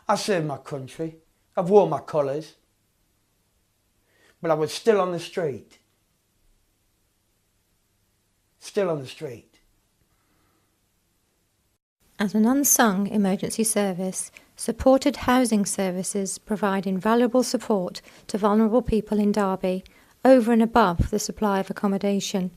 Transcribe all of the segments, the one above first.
I served my country, I've worn my colours, but I was still on the street. Still on the street. As an unsung emergency service, supported housing services provide invaluable support to vulnerable people in Derby over and above the supply of accommodation.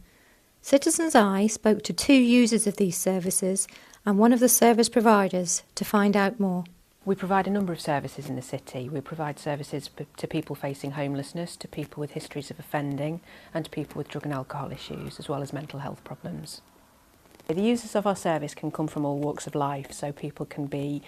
Citizens Eye spoke to 2 users of these services and one of the service providers to find out more. We provide a number of services in the city. We provide services to people facing homelessness, to people with histories of offending and to people with drug and alcohol issues, as well as mental health problems. The users of our service can come from all walks of life, so people can be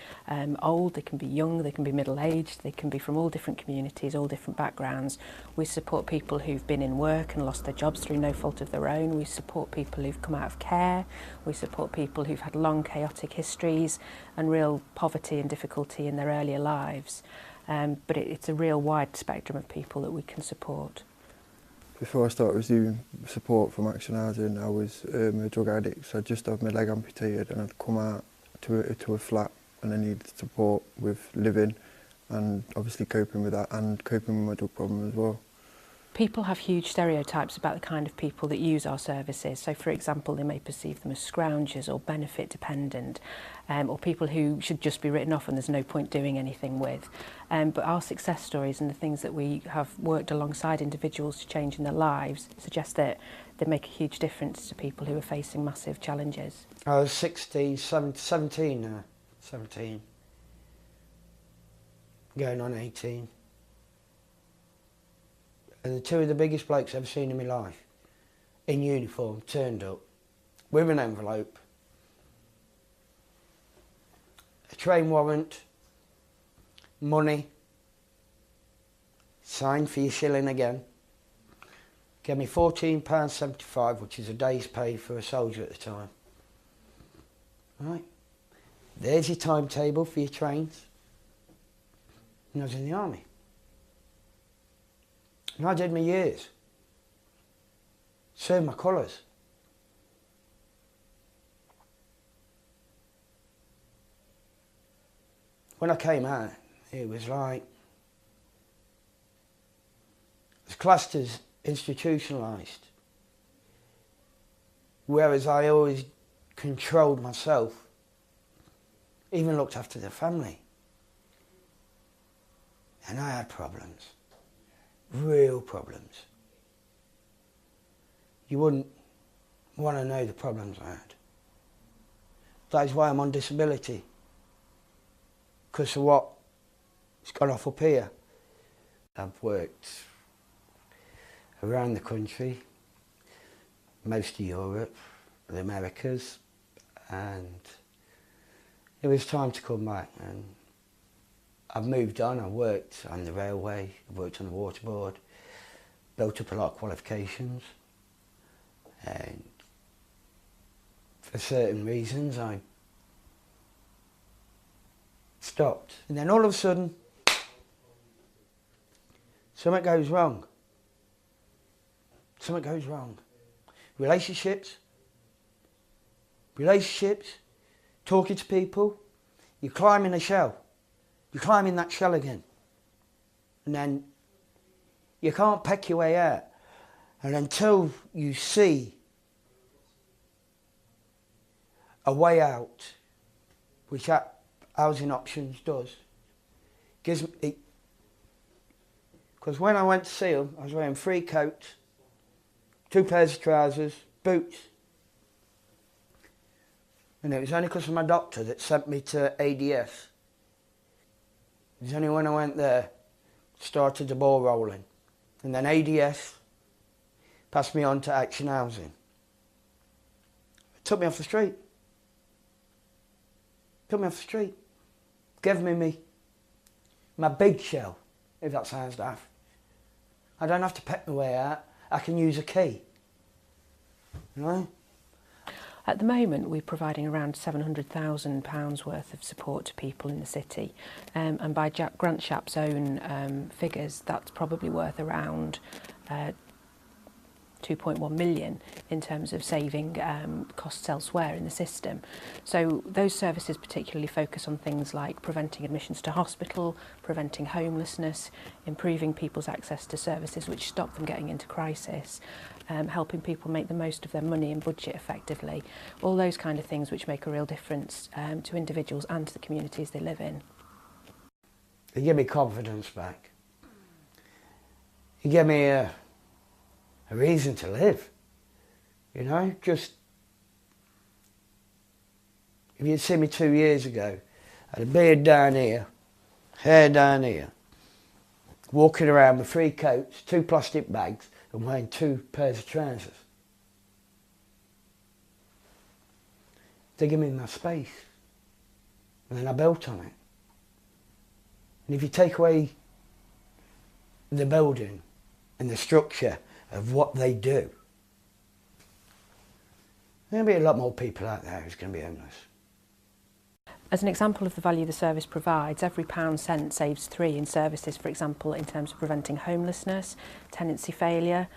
old, they can be young, they can be middle-aged, they can be from all different communities, all different backgrounds. We support people who've been in work and lost their jobs through no fault of their own. We support people who've come out of care. We support people who've had long chaotic histories and real poverty and difficulty in their earlier lives. But it's a real wide spectrum of people that we can support. Before I started receiving support from Action Housing, I was a drug addict, so I'd just had my leg amputated and I'd come out to a flat and I needed support with living and obviously coping with that and coping with my drug problem as well. People have huge stereotypes about the kind of people that use our services. So, for example, they may perceive them as scroungers or benefit dependent, or people who should just be written off and there's no point doing anything with. But our success stories and the things that we have worked alongside individuals to change in their lives suggest that they make a huge difference to people who are facing massive challenges. I was 17 now, 17, going on 18. And the 2 of the biggest blokes I've ever seen in my life, in uniform, turned up, with an envelope, a train warrant, money, signed for your shilling again, gave me £14.75, which is a day's pay for a soldier at the time. Right, there's your timetable for your trains. And I was in the army. And I did my years, served my colours. When I came out, it was like, it was classed as institutionalised, whereas I always controlled myself, even looked after the family. And I had problems. Real problems. You wouldn't want to know the problems I had. That is why I'm on disability. Because of what's gone off up here. I've worked around the country, most of Europe, the Americas, and it was time to come back. And I've moved on. I've worked on the railway, I've worked on the water board, built up a lot of qualifications, and for certain reasons I stopped. And then all of a sudden, something goes wrong. Something goes wrong. Relationships, talking to people, you climb in a shell. You climb in that shell again, and then you can't peck your way out. And until you see a way out, which that housing options does, gives me. Because when I went to see them, I was wearing 3 coats, 2 pairs of trousers, boots, and it was only because of my doctor that sent me to ADS. It was only when I went there, started the ball rolling. And then ADS passed me on to Action Housing. It took me off the street. Gave me my big shell, if that sounds daft. I don't have to peck my way out. I can use a key. You know? At the moment, we're providing around £700,000 worth of support to people in the city, and by Grant Shap's own figures, that's probably worth around 2.1 million in terms of saving costs elsewhere in the system. So those services particularly focus on things like preventing admissions to hospital, preventing homelessness, improving people's access to services which stop them getting into crisis, helping people make the most of their money and budget effectively, all those kind of things which make a real difference to individuals and to the communities they live in. It gave me confidence back. It gave me a reason to live, you know, just, if you'd seen me 2 years ago, I had a beard down here, hair down here, walking around with 3 coats, 2 plastic bags and wearing 2 pairs of trousers. They gave me my space and then I built on it. And if you take away the building and the structure of what they do, there'll be a lot more people out there who's going to be homeless. As an example of the value the service provides, every pound spent saves 3 in services, for example, in terms of preventing homelessness, tenancy failure,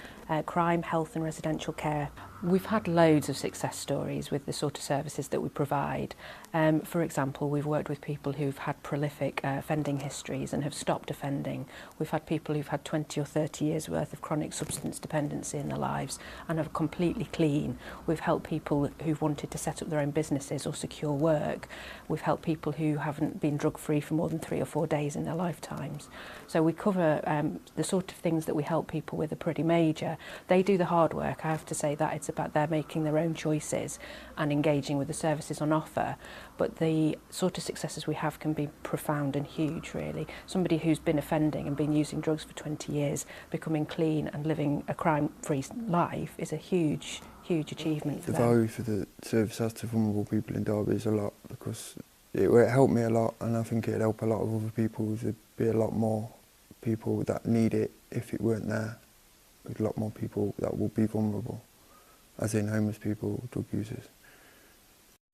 crime, health and residential care. We've had loads of success stories with the sort of services that we provide. For example, we've worked with people who've had prolific offending histories and have stopped offending. We've had people who've had 20 or 30 years worth of chronic substance dependency in their lives and are completely clean. We've helped people who've wanted to set up their own businesses or secure work. We've helped people who haven't been drug-free for more than 3 or 4 days in their lifetimes. So we cover the sort of things that we help people with are pretty major. They do the hard work. I have to say that it's about their making their own choices and engaging with the services on offer. But the sort of successes we have can be profound and huge, really. Somebody who's been offending and been using drugs for 20 years, becoming clean and living a crime-free life is a huge, huge achievement for them. The value for the service has to vulnerable people in Derby is a lot, because it helped me a lot, and I think it'd help a lot of other people. There'd be a lot more people that need it if it weren't there. A lot more people that will be vulnerable, as in homeless people, drug users.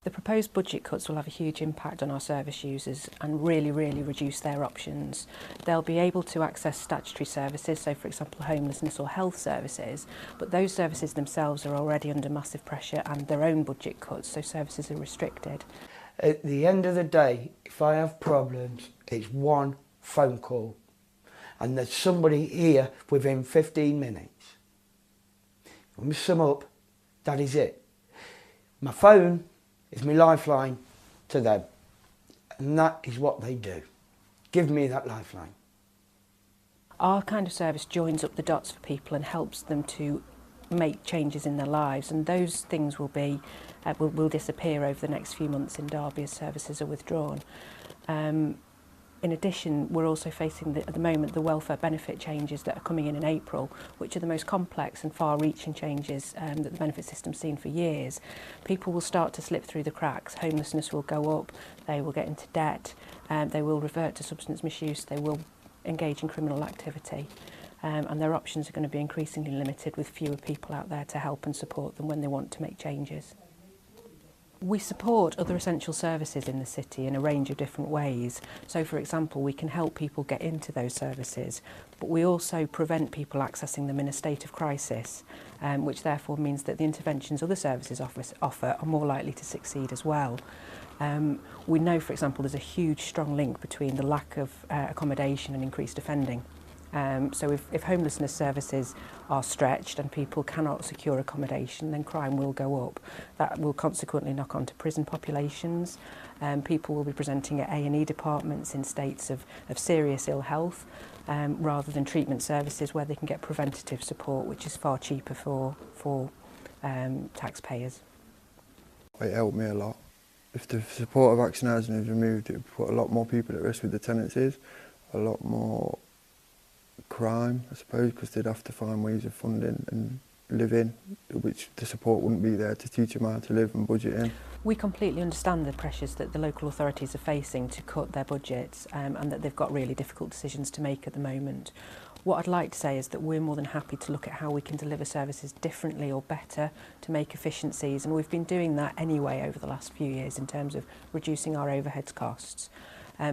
The proposed budget cuts will have a huge impact on our service users and really reduce their options. They'll be able to access statutory services, so for example homelessness or health services, but those services themselves are already under massive pressure and their own budget cuts, so services are restricted. At the end of the day, if I have problems, it's one phone call and there's somebody here within 15 minutes. When we sum up, that is it. My phone is my lifeline to them, and that is what they do. Give me that lifeline. Our kind of service joins up the dots for people and helps them to make changes in their lives, and those things will disappear over the next few months in Derby as services are withdrawn. In addition, we're also facing at the moment the welfare benefit changes that are coming in April, which are the most complex and far-reaching changes that the benefit system's seen for years. People will start to slip through the cracks. Homelessness will go up, they will get into debt, they will revert to substance misuse, they will engage in criminal activity, and their options are going to be increasingly limited with fewer people out there to help and support them when they want to make changes. We support other essential services in the city in a range of different ways. So, for example, we can help people get into those services, but we also prevent people accessing them in a state of crisis, which therefore means that the interventions other services offer are more likely to succeed as well. We know, for example, there's a huge, strong link between the lack of accommodation and increased offending. So if homelessness services are stretched and people cannot secure accommodation, then crime will go up. That will consequently knock on to prison populations. People will be presenting at A&E departments in states of serious ill health, rather than treatment services where they can get preventative support, which is far cheaper for taxpayers. It helped me a lot. If the support of Action Housing is removed, it would put a lot more people at risk with the tenancies, a lot more crime, I suppose, because they'd have to find ways of funding and living, which the support wouldn't be there to teach them how to live and budget in. We completely understand the pressures that the local authorities are facing to cut their budgets, and that they've got really difficult decisions to make at the moment. What I'd like to say is that we're more than happy to look at how we can deliver services differently or better to make efficiencies, and we've been doing that anyway over the last few years in terms of reducing our overheads costs.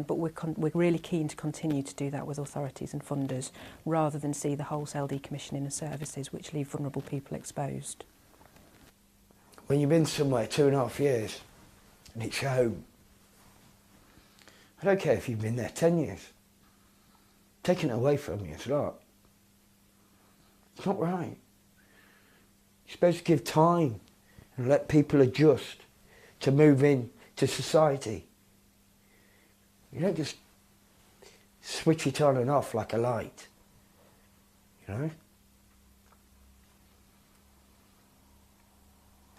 but we're really keen to continue to do that with authorities and funders, rather than see the wholesale decommissioning of services which leave vulnerable people exposed. When you've been somewhere 2.5 years and it's your home, I don't care if you've been there 10 years, taking it away from you, it's not. It's not right. You're supposed to give time and let people adjust to move in to society. You don't just switch it on and off like a light, you know?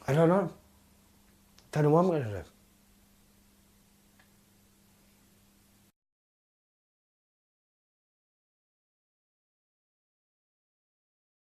I don't know. Don't know what I'm going to do.